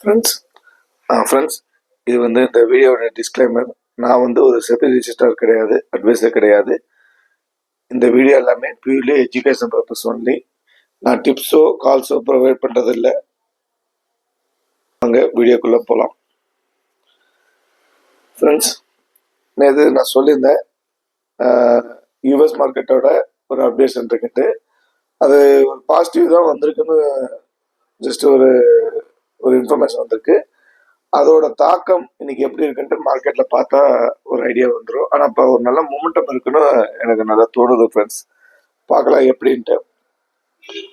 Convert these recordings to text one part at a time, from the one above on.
Friends இது இந்த வீடியோட டிஸ்க்ளைமர். நான் ஒரு செபி ரிஜிஸ்டர் கிடையாது, அட்வைசர் கிடையாது. இந்த வீடியோ எல்லாமே பியூர்லி எஜுகேஷன் பர்பஸ் ஒன்லி. நான் டிப்ஸோ கால்ஸோ ப்ரொவைட் பண்ணுறதில்லை. அங்கே வீடியோக்குள்ளே போகலாம். ஃப்ரெண்ட்ஸ், நேற்று நான் சொல்லியிருந்தேன் யூஎஸ் மார்க்கெட்டோட ஒரு அப்டேஷன் இருக்குன்ட்டு. அது ஒரு பாசிட்டிவ் தான் வந்திருக்குன்னு ஜஸ்ட் ஒரு இன்ஃபர்மேஷன் வந்திருக்கு. அதோட தாக்கம் இன்னைக்கு எப்படி இருக்குன்ட்டு மார்க்கெட்ல பார்த்தா ஒரு ஐடியா வந்துடும். ஆனால் இப்போ ஒரு நல்ல மூமெண்டம் இருக்குன்னு எனக்கு நல்லா தோணுது ஃப்ரெண்ட்ஸ். பார்க்கலாம் எப்படின்ட்டு.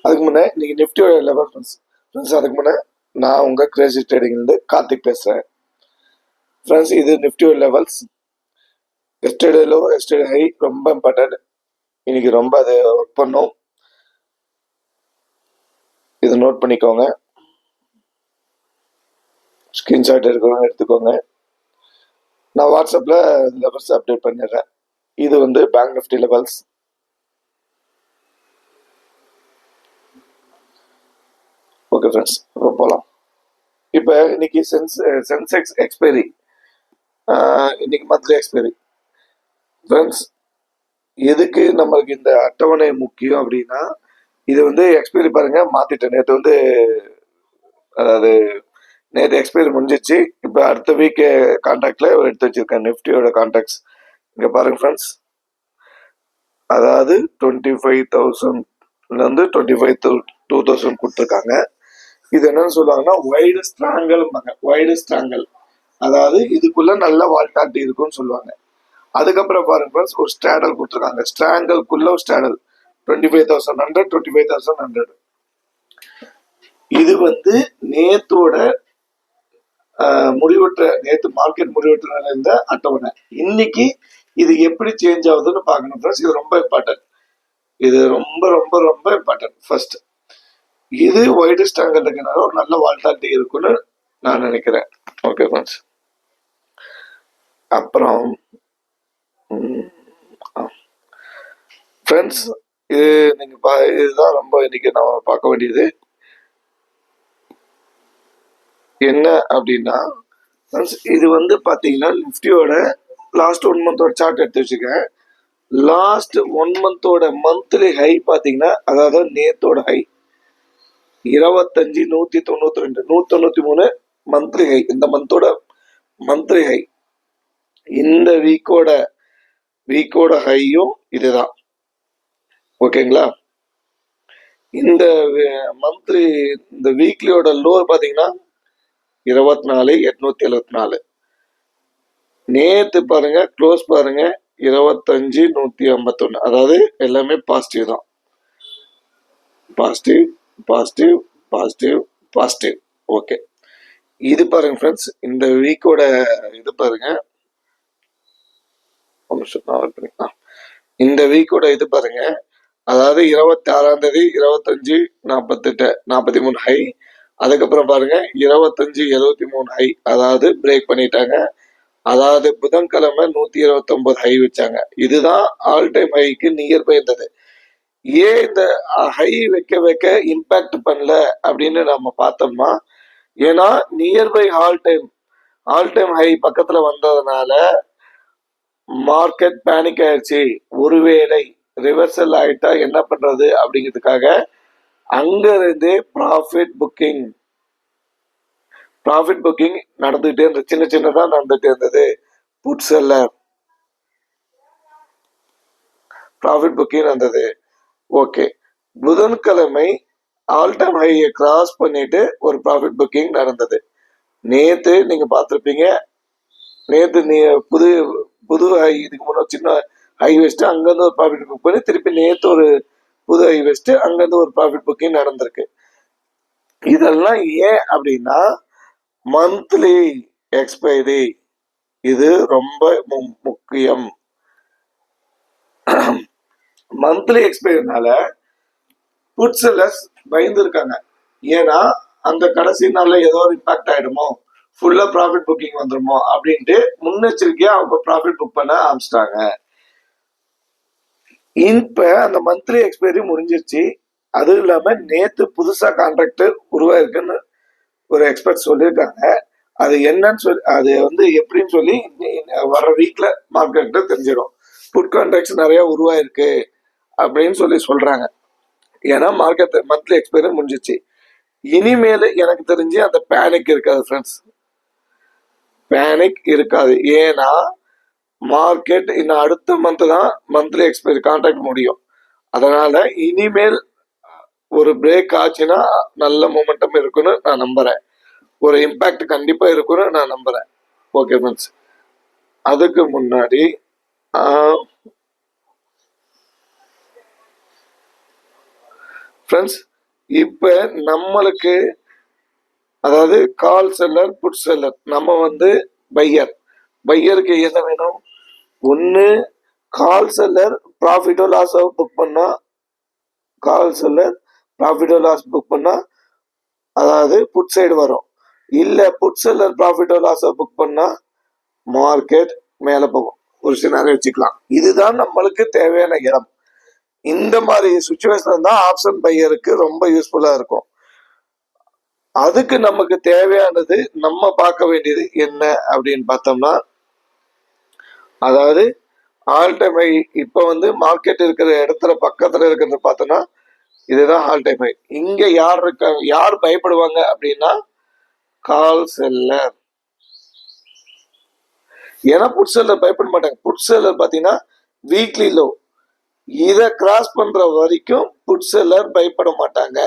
அதுக்கு முன்னே இன்னைக்கு நிஃப்டியோட லெவல் ஃப்ரெண்ட்ஸ் அதுக்கு முன்னே நான் உங்கள் கிரேசி ட்ரேடிங்லேருந்து கார்த்திக் பேசுகிறேன். ஃப்ரெண்ட்ஸ், இது நிஃப்டியோட levels. Yesterday low yesterday high ரொம்ப இம்பார்ட்டன்ட். இன்னைக்கு ரொம்ப அதை ஒர்க் பண்ணோம். இது நோட் பண்ணிக்கோங்க. ஸ்கிரீன்ஷாட் இருக்கிறவங்க எடுத்துக்கோங்க. நான் வாட்ஸ்அப்பில் லெவல்ஸ் அப்டேட் பண்ணிடுறேன். இது bank Nifty levels. Okay friends, இப்போ போகலாம். இப்போ இன்னைக்கு சென்செக்ஸ் எக்ஸ்பைரி, இன்னைக்கு மந்த்லி எக்ஸ்பைரி. ஃப்ரெண்ட்ஸ், எதுக்கு நம்மளுக்கு இந்த அட்டவணை முக்கியம் அப்படின்னா, இது எக்ஸ்பைரி பாருங்க மாத்திட்டேன். நேற்று அதாவது நேற்று எக்ஸ்பைரி முடிஞ்சிச்சு. இப்போ அடுத்த வீக் கான்டாக்ட்ல எடுத்து வச்சிருக்கேன் நிஃப்டியோட கான்டாக்ட்ஸ். இங்கே பாருங்க ஃப்ரெண்ட்ஸ், அதாவது 25,000லேருந்து 25,000 கொடுத்துருக்காங்க. இது என்னன்னு சொல்லுவாங்கன்னா வைடு ஸ்ட்ராங்கல். அதாவது இதுக்குள்ள நல்ல வால்டாலிட்டி இருக்குன்னு சொல்லுவாங்க. அதுக்கப்புறம் பாருங்க ஃப்ரெண்ட்ஸ், ஒரு ஸ்ட்ராடல் கொடுத்துருக்காங்க. ஸ்ட்ராங்கல்குள்ள ஒரு ஸ்ட்ராடல் 25,100, 25,100. இது நேத்தோட நேற்று மார்க்கெட் முடிவெற்ற இருந்த அட்டவணை. இன்னைக்கு இது எப்படி சேஞ்ச் ஆகுதுன்னு பார்க்கணும் ஃப்ரெண்ட்ஸ். இது ரொம்ப இம்பார்ட்டன்ட். இது ரொம்ப ரொம்ப ரொம்ப இம்பார்ட்டன்ட். ஃபர்ஸ்ட், இது ஒயிட் ஸ்ட்ராங்கல் இருக்கனால ஒரு நல்ல வால்டாலிட்டி இருக்குன்னு நான் நினைக்கிறேன். ஓகே ஃப்ரெண்ட்ஸ், அப்புறம் ஃப்ரெண்ட்ஸ், இது இதுதான் ரொம்ப இன்னைக்கு நம்ம பார்க்க வேண்டியது. என்ன அப்படின்னா இது பாத்தீங்கன்னா நிஃப்டியோட லாஸ்ட் 1 மந்தோட சார்ட் எடுத்து வச்சுக்கேன். லாஸ்ட் 1 மந்தோட மந்த்லி ஹை பாத்தீங்கன்னா, அதாவது நேத்தோட ஹை 25,192, 193 மந்த்லி ஹை. இந்த மந்தோட மந்த்லி ஹை. இந்த வீக்கோட ஹையும் இதுதான். ஓகேங்களா? இந்த மந்த்லி இந்த வீக்லியோட லோ பாத்தீங்கன்னா 24,874. நேத்து பாருங்க க்ளோஸ் பாருங்க 25,151. அதாவது எல்லாமே பாசிட்டிவ் தான். பாசிட்டிவ். ஓகே, இது பாருங்க ஃப்ரெண்ட்ஸ், இந்த வீக்கோட இது பாருங்க. இந்த வீக்கோட இது பாருங்க. அதாவது 26ஆம் தேதி 25, 48, 43 ஹை. அதுக்கப்புறம் பாருங்க 25,73 ஹை. அதாவது பிரேக் பண்ணிட்டாங்க. அதாவது புதன்கிழமை 129 ஹை வச்சாங்க. இதுதான் ஆல் டைம் ஹைக்கு நியர்பை இருந்தது. ஏன் இந்த ஹை வைக்க இம்பாக்ட் பண்ணல அப்படின்னு நம்ம பார்த்தோம்னா, ஏன்னா நியர்பை ஆல் டைம் ஹை பக்கத்துல வந்ததுனால மார்க்கெட் பேனிக் ஆயிடுச்சு. ஒருவேளை ரிவர்சல் ஆயிட்டா என்ன பண்றது அப்படிங்கிறதுக்காக அங்க இருந்து ப்ராஃபிட் புக்கிங் நடந்துகிட்டே இருந்தது. சின்னதா நடந்துகிட்டே இருந்தது. புட் செல்லர் ப்ராஃபிட் புக்கிங் நடந்தது. ஓகே, புதன்கிழமை ஆல் டைம் ஹையை கிராஸ் பண்ணிட்டு ஒரு ப்ராஃபிட் புக்கிங் நடந்தது. நேத்து நீங்க பார்த்திருப்பீங்க. நேத்து நீ புது ஹை, இதுக்கு முன்னாடி சின்ன ஹை வச்சுட்டு அங்கிருந்து ஒரு ப்ராஃபிட் புக் பண்ணி திருப்பி நேத்து ஒரு புது ஹை வச்சுட்டு அங்கிருந்து ஒரு ப்ராஃபிட் புக்கிங் நடந்திருக்கு. இதெல்லாம் ஏன் அப்படின்னா மந்த்லி எக்ஸ்பைரி. இது ரொம்ப முக்கியம். மந்த்லி எக்ஸ்பைரினால புட் செல்லர்ஸ் பயந்து இருக்காங்க. ஏன்னா அந்த கடைசி நாள்ல ஏதோ ஒரு இம்பாக்ட் ஆயிடுமோ, ஃபுல்லா ப்ராஃபிட் புக்கிங் வந்துருமோ அப்படின்ட்டு முன்னெச்சரிக்கையா அவங்க ப்ராஃபிட் புக் பண்ண ஆரம்பிச்சிட்டாங்க. இப்ப அந்த மந்த்லி எக்ஸ்பைரி முடிஞ்சிருச்சு. அதுவும் இல்லாம நேத்து புதுசா கான்ட்ராக்ட் உருவாயிருக்குன்னு ஒரு எக்ஸ்பர்ட் சொல்லியிருக்காங்க. அது என்னன்னு சொல்லி அது வந்து எப்படின்னு சொல்லி வர வீக்ல மார்க்கெட்ல தெரிஞ்சிடும். புட் கான்ட்ராக்ட்ஸ் நிறைய உருவாயிருக்கு அப்படின்னு சொல்லி சொல்றாங்க. ஏன்னா மார்க்கெட் மந்த்லி எக்ஸ்பைரி முடிஞ்சிச்சு. இனிமேல் எனக்கு தெரிஞ்சு அந்த பேனிக் இருக்காது ஃப்ரெண்ட்ஸ், பேனிக் இருக்காது. ஏன்னா மார்க்கெட் இன்னும் அடுத்த மந்த் தான் மந்த்லி எக்ஸ்பைரி கான்ட்ராக்ட் முடியும். அதனால இனிமேல் ஒரு பிரேக் ஆச்சுன்னா நல்ல மொமெண்டம் இருக்குன்னு நான் நம்புறேன். ஒரு இம்பாக்ட் கண்டிப்பா இருக்குன்னு நான் நம்புறேன். ஓகே ஃப்ரெண்ட்ஸ், அதுக்கு முன்னாடி ஃப்ரெண்ட்ஸ் இப்ப நம்மளுக்கு அதாவது கால் செல்லர் புட் செல்லர், நம்ம வந்து பையருக்கு என்ன வேணும்? ஒன்னு கால் செல்லர் ப்ராஃபிட்டோ லாஸோ புக் பண்ணா, கால் செல்லர் ப்ராஃபிட்டோ லாஸ் புக் பண்ணா அதாவது புட் சைடு வரும். இல்ல புட் செல்லர் ப்ராஃபிட்டோ லாஸோ புக் பண்ணா மார்க்கெட் மேல போகும். ஒரு சினாரி வச்சுக்கலாம். இதுதான் நம்மளுக்கு தேவையான இடம். இந்த மாதிரி சுச்சுவேஷன் தான் ஆப்ஷன் பையருக்கு ரொம்ப யூஸ்ஃபுல்லா இருக்கும். அதுக்கு நமக்கு தேவையானது நம்ம பார்க்க வேண்டியது என்ன அப்படின்னு பார்த்தோம்னா, அதாவது ஆல் டைம் ஹை. இப்ப வந்து மார்க்கெட் இருக்கிற இடத்துல பக்கத்துல இருக்கிறத பார்த்தோம்னா இதுதான் ஆல் டைம் ஹை. இங்க யார் இருக்காங்க, யார் பயப்படுவாங்க அப்படின்னா கால் செல்லர். ஏன்னா புட் செல்லர் பயப்பட மாட்டாங்க. புட் செல்லர் பாத்தீங்கன்னா வீக்லி லோ, இத கிராஸ் பண்ற வரைக்கும் புட் செல்லர் பயப்பட மாட்டாங்க.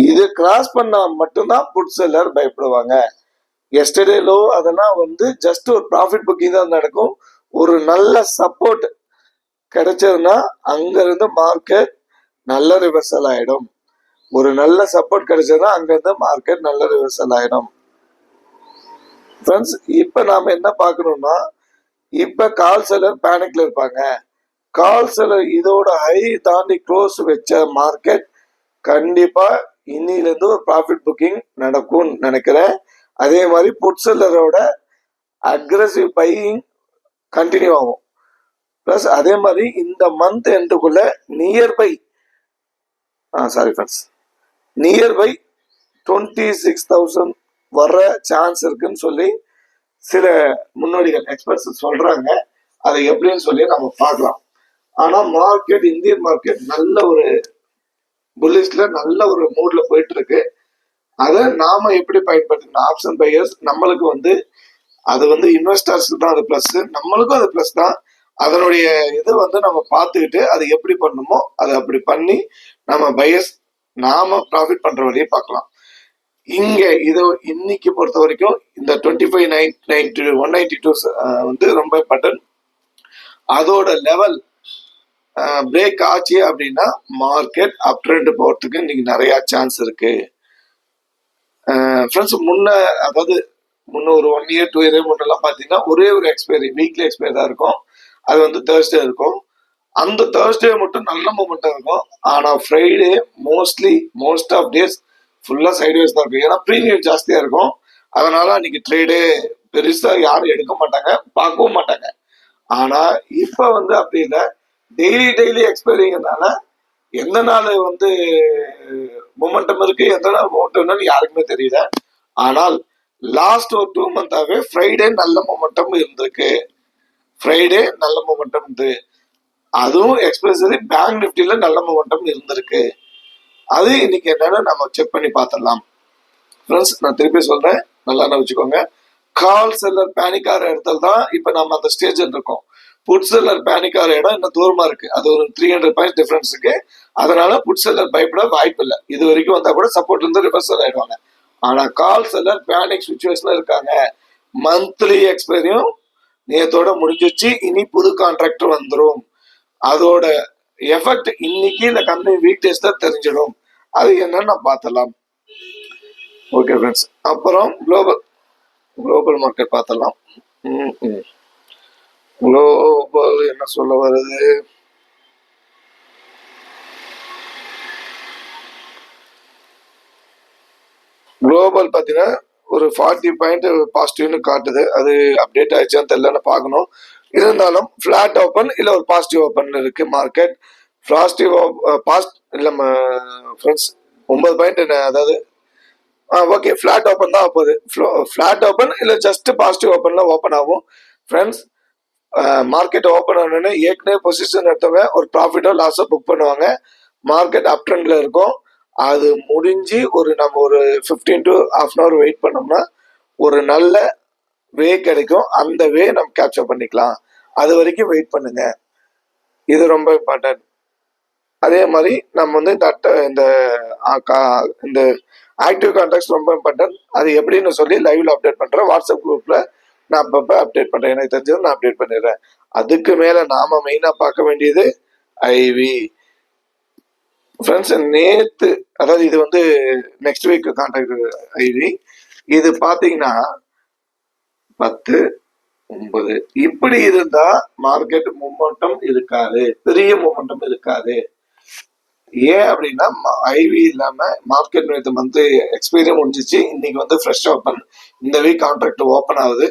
இது கிராஸ் பண்ணா மட்டும்தான் புட் செல்லர் பயப்படுவாங்க. எஸ்டர்டே லோ அதெல்லாம் வந்து ஜஸ்ட் ஒரு ப்ராஃபிட் புக்கிங் தான் நடக்கும். ஒரு நல்ல சப்போர்ட் கிடைச்சதுன்னா அங்க இருந்து மார்க்கெட் நல்ல ரிவர்சல் ஆயிடும். ஒரு நல்ல சப்போர்ட் கிடைச்சதுன்னா அங்க இருந்து மார்க்கெட் நல்ல ரிவர்சல் ஆயிடும். ஃப்ரெண்ட்ஸ், இப்ப நாம என்ன பார்க்கணும்னா, இப்ப கால் செல்லர் பேனிக்ல இருப்பாங்க. கால் செல்லர் இதோட ஹை தாண்டி க்ளோஸ் வச்ச மார்க்கெட் கண்டிப்பா இன்னில இருந்து ஒரு ப்ராஃபிட் புக்கிங் நடக்கும் நினைக்கிறேன். அதே மாதிரி புட் செல்லரோட அக்ரெசிவ் பையிங் கண்டினியூ ஆகும். பிளஸ் அதே மாதிரி இந்த மந்த் எண்டுக்குள்ள நியர்பை நியர்பை 26,000 வர்ற சான்ஸ் இருக்குன்னு சொல்லி சில முன்னோடிகள் எக்ஸ்பர்ட்ஸ் சொல்றாங்க. அதை எப்படின்னு சொல்லி நம்ம பார்க்கலாம். ஆனா மார்க்கெட், இந்தியன் மார்க்கெட் நல்ல ஒரு புல்லிஷ்ல நல்ல ஒரு மூட்ல போயிட்டு இருக்கு. அதை நாம எப்படி பயன்படுத்தணும்? ஆப்ஷன் பையர்ஸ் நம்மளுக்கு வந்து அது வந்து இன்வெஸ்டர்ஸ் தான் அது பிளஸ், நம்மளுக்கும் அது பிளஸ் தான். அதனுடைய இது வந்து நம்ம பார்த்துக்கிட்டு அதை எப்படி பண்ணணுமோ அதை அப்படி பண்ணி நம்ம பையர்ஸ் நாம ப்ராஃபிட் பண்ற வழியை பார்க்கலாம். இங்க இது இன்னைக்கு பொறுத்த வரைக்கும் இந்த 25,192 வந்து ரொம்ப இம்பார்ட்டன்ட். அதோட லெவல் பிரேக் ஆச்சு அப்படின்னா மார்க்கெட் அப் ட்ரெண்ட் போறதுக்கு இன்னைக்கு நிறைய சான்ஸ் இருக்கு. ஃப்ரெண்ட்ஸ், அதாவது முன்ன ஒரு 1 இயர் 2 இயர் முன்னெல்லாம் பார்த்தீங்கன்னா ஒரே ஒரு எக்ஸ்பைரி, வீக்லி எக்ஸ்பைரி தான் இருக்கும். அது வந்து தேர்ஸ்டே இருக்கும். அந்த தேர்ஸ்டே மட்டும் நல்ல மூமெண்ட்டாக இருக்கும். ஆனால் ஃப்ரைடே மோஸ்ட் ஆஃப் டேஸ் ஃபுல்லாக சைட்வேஸ் தான் இருக்கும். ஏன்னா ப்ரீமியம் ஜாஸ்தியாக இருக்கும். அதனால அன்னைக்கு ட்ரேடே பெருசாக யாரும் எடுக்க மாட்டாங்க, பார்க்கவும் மாட்டாங்க. ஆனால் இப்போ வந்து அப்படி இல்லை. டெய்லி எக்ஸ்பைரிங்கிறதுனால எந்த நாள் வந்து மொமெண்டம் இருக்கு, எந்த நாள் மொமெண்டம் யாருக்குமே தெரியல. ஆனால் லாஸ்ட் ஒரு 2 மந்தாவே ஃப்ரைடே நல்ல மொமெண்டம் இருந்திருக்கு. அதுவும் எக்ஸ்பெஷலி பேங்க் நிஃப்டில நல்ல மொமெண்டம் இருந்திருக்கு. அது இன்னைக்கு என்னன்னு நம்ம செக் பண்ணி பார்த்துடலாம். ஃப்ரெண்ட்ஸ், நான் திருப்பி சொல்றேன், நல்லா வச்சுக்கோங்க. கால் செல்லர் பேனிக் ஆகிற இடத்துல தான் இப்ப நம்ம அந்த ஸ்டேஜ்ல இருக்கோம். புட் செல்லர் பேனிக் ஆகிற இடம் இன்னும் தூரமா இருக்கு. அது ஒரு 300 பாயிண்ட்ஸ் டிஃபரன்ஸ் இருக்கு. அதனால புட் செல்லர் பயப்பட வாய்ப்பு இல்லை. இது வரைக்கும் வந்தா கூட சப்போர்ட்ல இருந்து ரிவர்சல் ஆயிடுவாங்க. ஆனா கால் செல்லர் பேனிக் சுச்சுவேஷன்ல இருக்காங்க. மந்த்லி எக்ஸ்பைரியும் நேத்தோட முடிஞ்சிச்சு. இனி புது கான்ட்ராக்ட் வந்துடும். அதோட எஃபெக்ட் இன்னைக்கு இந்த கம்பெனி வீக் டேஸ்ல தெரிஞ்சிடும். அது என்னன்னு பார்த்தலாம். ஓகே ஃப்ரெண்ட்ஸ், அப்புறம் குளோபல் மார்க்கெட் பார்த்தலாம். குளோபல் என்ன சொல்ல வருது? குளோபல் பார்த்தீங்கன்னா ஒரு 40 பாயிண்ட் பாசிட்டிவ்னு காட்டுது. அது அப்டேட் ஆயிடுச்சான்னு தெரியலன்னு பார்க்கணும். இருந்தாலும் ஃபிளாட் ஓப்பன் இல்லை ஒரு பாசிட்டிவ் ஓப்பன் இருக்கு மார்க்கெட். பாசிட்டிவ் இல்லை ஃப்ரெண்ட்ஸ், 9 பாயிண்ட் என்ன, அதாவது ஓகே, ஃபிளாட் ஓப்பன் தான் போகுது. ஃபிளாட் ஓப்பன் இல்லை ஜஸ்ட் பாசிட்டிவ் ஓப்பன்ல ஓப்பன் ஆகும் ஃப்ரெண்ட்ஸ். மார்க்கெட் ஓப்பன் ஆனோடனே ஏற்கனவே பொசிஷன் எடுத்தவங்க ஒரு ப்ராஃபிட்டோ லாஸோ புக் பண்ணுவாங்க. மார்க்கெட் அப் ட்ரெண்ட்ல இருக்கும். அது முடிஞ்சு நம்ம ஒரு 15 to half an hour wait பண்ணோம்னா ஒரு நல்ல வே கிடைக்கும். அந்த வே நம்ம கேப்சர் பண்ணிக்கலாம். அது வரைக்கும் வெயிட் பண்ணுங்க. இது ரொம்ப இம்பார்ட்டன்ட். அதே மாதிரி நம்ம வந்து இந்த ஆக்டிவ் கான்டாக்ட்ஸ் ரொம்ப இம்பார்ட்டன்ட். அது எப்படின்னு சொல்லி லைவ்ல அப்டேட் பண்றேன். வாட்ஸ்அப் குரூப்ல நான் அப்பப்போ அப்டேட் பண்றேன். எனக்கு தெரிஞ்சது நான் அப்டேட் பண்ணிடுறேன். அதுக்கு மேல நாம மெயினா பார்க்க வேண்டியது ஐவி ஃப்ரெண்ட்ஸ். நேத்து, அதாவது இது வந்து நெக்ஸ்ட் வீக் கான்டாக்ட் ஐவி. இது பாத்தீங்கன்னா 10, 9 இப்படி இருந்தா மார்க்கெட் மூமெண்டம் இருக்காது, பெரிய மூமெண்டம் இருக்காது. ஏன் அப்படின்னா ஐவி இல்லாம மார்க்கெட் நேற்று வந்து எக்ஸ்பீரியன் முடிஞ்சிச்சு. இன்னைக்கு வந்து ஃப்ரெஷ் ஓப்பன், இந்த வீக் கான்ட்ராக்ட் ஓப்பன் ஆகுது.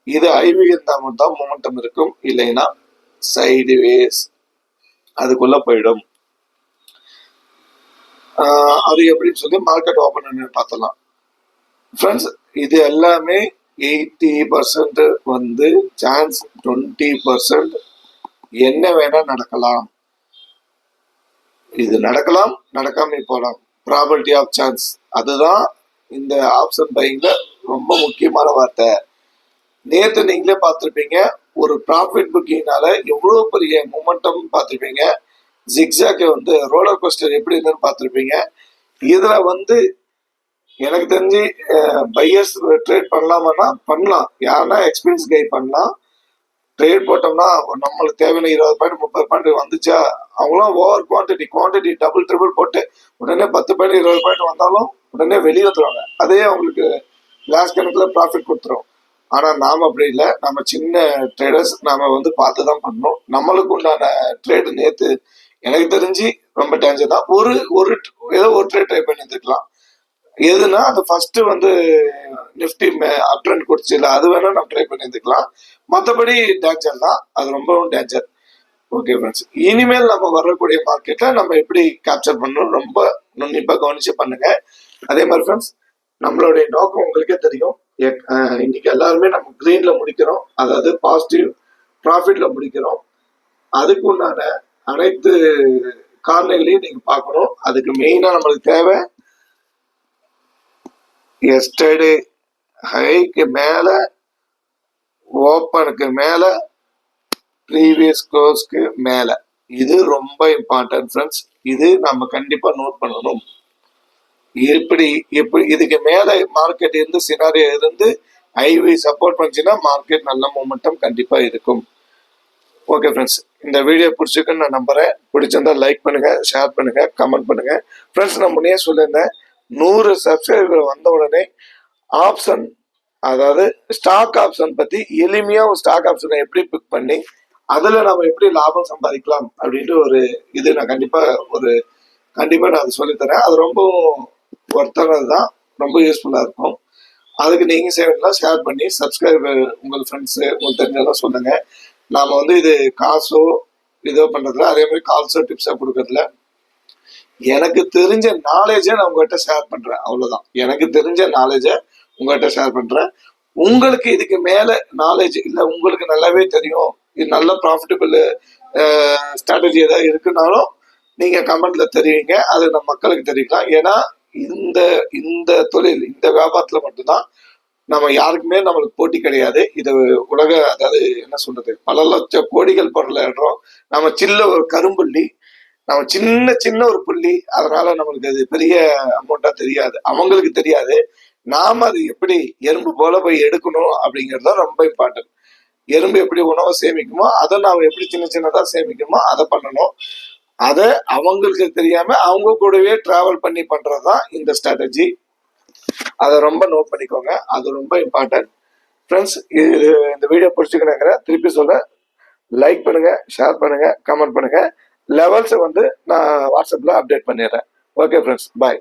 இது ஐவி இருந்தா மட்டும் தான் மூமெண்டம் இருக்கும், இல்லைன்னா சைடு வேஸ் அதுக்குள்ள போயிடும். அது எப்படின்னு சொல்லி மார்க்கெட் ஓப்பன் பார்த்தலாம் ஃப்ரெண்ட்ஸ். இது எல்லாமே 80% வந்து சான்ஸ், 20% என்ன வேணா நடக்கலாம். இது நடக்கலாம், நடக்காம போகலாம். ப்ராபபிலிட்டி ஆஃப் சான்ஸ், அதுதான் இந்த ஆப்ஷன் பையிங்ல ரொம்ப முக்கியமான வார்த்தை. நேற்று நீங்களே பார்த்துருப்பீங்க, ஒரு ப்ராஃபிட் புக்கிங்னால எவ்வளோ பெரிய மொமெண்டம் பார்த்துருப்பீங்க. ஜிக்ஸாக் வந்து ரோலர் கோஸ்டர் எப்படி இருந்துன்னு பார்த்துருப்பீங்க. இதுல வந்து எனக்கு தெரிஞ்சு பையர்ஸ் ட்ரேட் பண்ணலாமான்னா பண்ணலாம். யாருன்னா எக்ஸ்பீரியன்ஸ் கை பண்ணலாம். ட்ரேட் போட்டோம்னா நம்மளுக்கு தேவையான 20 பாயிண்ட் 30 பாயிண்ட் வந்துச்சா, அவங்களாம் ஓவர் குவான்டிட்டி டபுள் ட்ரிபிள் போட்டு உடனே 10 பாயிண்ட் 20 பாயிண்ட் வந்தாலும் உடனே வெளியே வந்துருவாங்க. அதே அவங்களுக்கு லாஸ்ட் கணக்கில் ப்ராஃபிட் கொடுத்துரும். ஆனால் நாம் அப்படி இல்லை. நம்ம சின்ன ட்ரேடர்ஸ் நாம வந்து பார்த்து தான் பண்ணணும். நம்மளுக்கு உண்டான ட்ரேடு நேற்று எனக்கு தெரிஞ்சு ரொம்ப டேஞ்சர் தான். ஏதோ ஒரு ட்ரேட் ட்ரை பண்ணி இருந்துக்கலாம். எதுனா அது ஃபர்ஸ்ட் வந்து நிஃப்டி அப் ட்ரெண்ட் கொடுத்து இல்லை, அது வேணா நம்ம ட்ரை பண்ணி இருந்துக்கலாம். மற்றபடி டேஞ்சர் தான், அது ரொம்பவும் டேஞ்சர். ஓகே ஃப்ரெண்ட்ஸ், இனிமேல் நம்ம வரக்கூடிய மார்க்கெட்டை நம்ம எப்படி கேப்சர் பண்ணணும் ரொம்ப நுண்ணிப்பாக கவனிச்சு பண்ணுங்க. அதே மாதிரி ஃப்ரெண்ட்ஸ், நம்மளுடைய நோக்கம் உங்களுக்கே தெரியும். இன்னைக்கு எல்லாருமே நம்ம கிரீன்ல முடிக்கிறோம், அதாவது பாசிட்டிவ் ப்ராஃபிட்ல முடிக்கிறோம். அதுக்கு உண்டான அனைத்து காரணங்களையும் நீங்க பார்க்கணும். அதுக்கு மெயினா நம்மளுக்கு தேவை எஸ்டர்டே ஹைக்கு மேல, ஓப்பனுக்கு மேல, ப்ரீவியஸ் க்ளோஸ்க்கு மேல. இது ரொம்ப இம்பார்ட்டன்ட் ஃப்ரெண்ட்ஸ். இது நம்ம கண்டிப்பா நோட் பண்ணணும். எப்படி இதுக்கு மேல மார்க்கெட் இருந்து சினாரியோ இருந்து ஐவி சப்போர்ட் பண்ணுச்சுன்னா மார்க்கெட் நல்ல மூமெண்டம் கண்டிப்பா இருக்கும். ஓகே ஃப்ரெண்ட்ஸ், இந்த வீடியோ பிடிச்சிருக்குன்னு நான் நம்புறேன். பிடிச்சிருந்தா லைக் பண்ணுங்க, ஷேர் பண்ணுங்க, கமெண்ட் பண்ணுங்க ஃப்ரெண்ட்ஸ். நான் முன்னே சொல்லியிருந்தேன், 100 சப்ஸ்கிரைபர் வந்த உடனே ஆப்ஷன், அதாவது ஸ்டாக் ஆப்ஷன் பத்தி எளிமையா ஒரு ஸ்டாக் ஆப்ஷனை எப்படி பிக் பண்ணி அதுல நம்ம எப்படி லாபம் சம்பாதிக்கலாம் அப்படின்ட்டு ஒரு இது நான் கண்டிப்பா நான் அதை சொல்லித்தரேன். அது ரொம்ப ஒர்த்தானது தான், ரொம்ப யூஸ்ஃபுல்லா இருக்கும். அதுக்கு நீங்க சேவன்லாம் ஷேர் பண்ணி சப்ஸ்கிரைபர் உங்கள் ஃப்ரெண்ட்ஸு உங்களுக்கு தெரிஞ்சதெல்லாம் சொல்லுங்க. நாம வந்து இது காசோ இதோ பண்றதுல, அதே மாதிரி கால்ஸோ டிப்ஸா கொடுக்கறதுல எனக்கு தெரிஞ்ச நாலேஜை நான் உங்ககிட்ட ஷேர் பண்றேன். அவ்வளவுதான், எனக்கு தெரிஞ்ச நாலேஜை உங்ககிட்ட ஷேர் பண்றேன். உங்களுக்கு இதுக்கு மேல நாலேஜ் இல்லை, உங்களுக்கு நல்லாவே தெரியும், இது நல்ல ப்ராஃபிட்டபிள் ஸ்ட்ராட்டஜி ஏதாவது இருக்குனாலும் நீங்க கமெண்ட்ல தெரிவிங்க. அது நம்ம மக்களுக்கு தெரிவிக்கலாம். ஏன்னா இந்த தொழில், இந்த வியாபாரத்துல மட்டும்தான் நம்ம யாருக்குமே நம்மளுக்கு போட்டி கிடையாது. இது உலக, அதாவது என்ன சொல்றது, பல லட்சம் கோடிகள் பொருளாடுறோம். நம்ம ஒரு கரும்புள்ளி, நம்ம சின்ன ஒரு புள்ளி. அதனால நம்மளுக்கு அது பெரிய அமௌண்டா தெரியாது, அவங்களுக்கு தெரியாது. நாம அது எப்படி எறும்பு போல போய் எடுக்கணும் அப்படிங்கிறது ரொம்ப இம்பார்ட்டன்ட். எறும்பு எப்படி உணவை சேமிக்குமோ அதை நாம எப்படி சின்னதா சேமிக்கணுமோ அதை பண்ணணும். அதை அவங்களுக்கு தெரியாம அவங்க கூடவே டிராவல் பண்ணி பண்றதுதான் இந்த ஸ்ட்ராட்டஜி. அதை ரொம்ப நோட் பண்ணிக்கோங்க, அது ரொம்ப இம்பார்ட்டன்ட் ஃப்ரெண்ட்ஸ். இந்த வீடியோ பிடிச்சிக்கிறேங்கிற திருப்பி சொல்ல, லைக் பண்ணுங்க, ஷேர் பண்ணுங்க, கமெண்ட் பண்ணுங்க. லெவல்ஸை வந்து நான் வாட்ஸ்அப்ல அப்டேட் பண்ணிடுறேன். ஓகே ஃப்ரெண்ட்ஸ், பாய்.